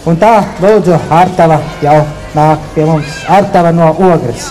Un tā, lūdzu, Artava jau nāk pie mums. Artava no Ogres.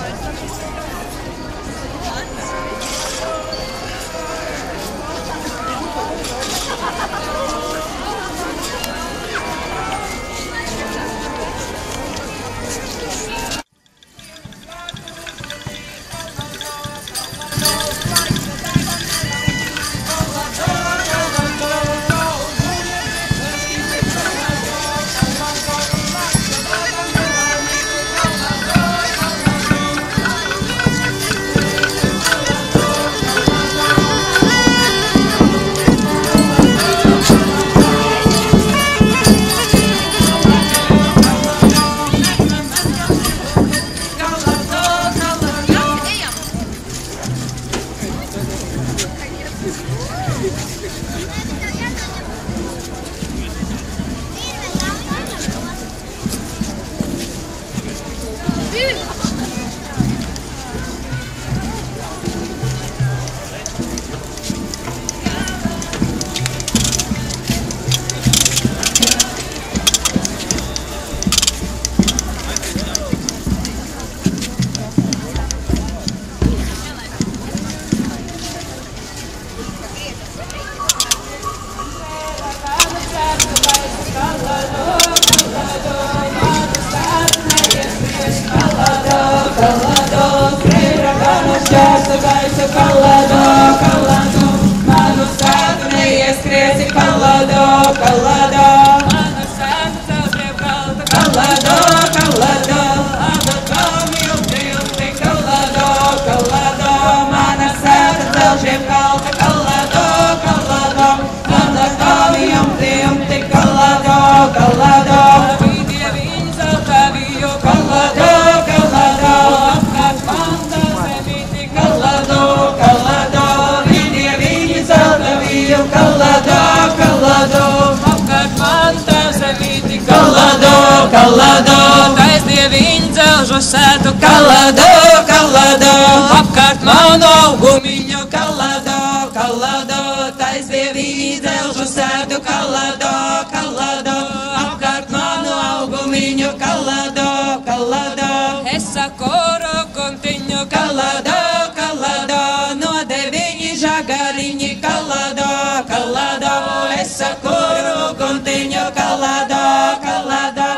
Kalado, taisdieviņ dzelžu sētu, kalado, kalado, apkārt manu augumiņu, kalado, kalado, taisdieviņ dzelžu sētu, kalado, kalado, apkārt manu augumiņu, kalado, kalado, es sakoru kuntiņu, kalado, kalado, no 9 žagariņi, kalado, kalado, es sakoru kuntiņu, kalado, kalado.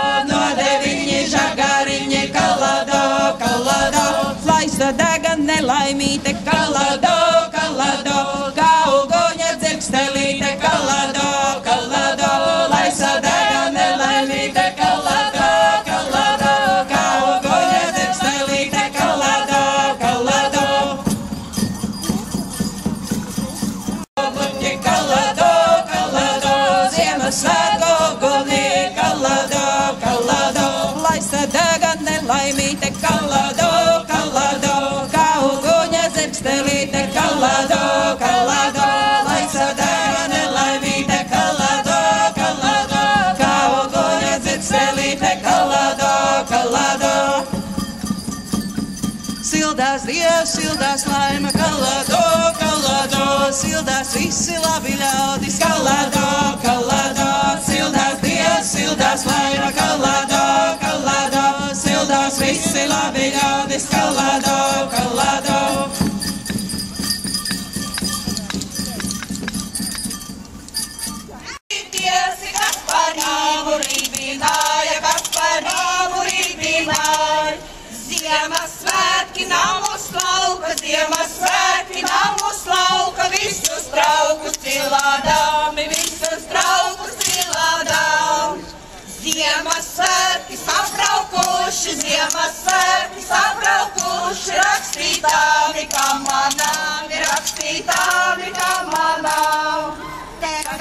Dega nelaimīte, kalado, kalado, kā uguņa dzirkstelīte, kalado, kalado, lai sadega nelaimīte, kalado, kalado, kā uguņa dzirkstelīte, kalado, kalado. Kalado, kalado, Ziemassvētku ugunī, kalado, kalado, lai sadega nelaimīte, kalado. Kalado, kalado, lai sadega nelaimīte, kalado, kalado, kā uguņa dzirkstelīte, kalado, kalado. Sildās Dievs, sildās laime, kalado, kalado, sildās visi labi ļaudis, kalado, kalado, sildās Dievs, sildās laime, kalado, kalado, sildās visi labi ļaudis, kalado, kalado. Ziemassvētki namus lauka, Ziemassvētki namus lauka, visus draugus cilādāmi, visus draugus cilādāmi. Ziemassvētki sabraukuši, Ziemassvētki sabraukuši, rakstītāmi kā manāmi, rakstītāmi kā manāmi.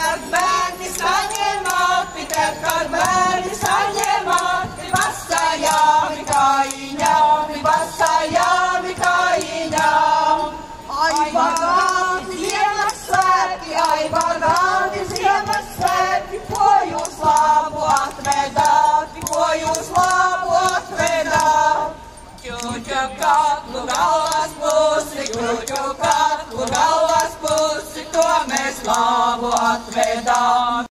Kad bērni saņem api, kad bērni saņem api, vasājāmi kājiņām, vasājāmi kājiņām. Ai, bagāti Ziemassvētki, ai, bagāti Ziemassvētki, ko jūs labu atvedāt, ko jūs labu atvedāt. Ķuķu katlu galvas pusi, ķuķu katlu galvas pusi, to mēs labu atvedām.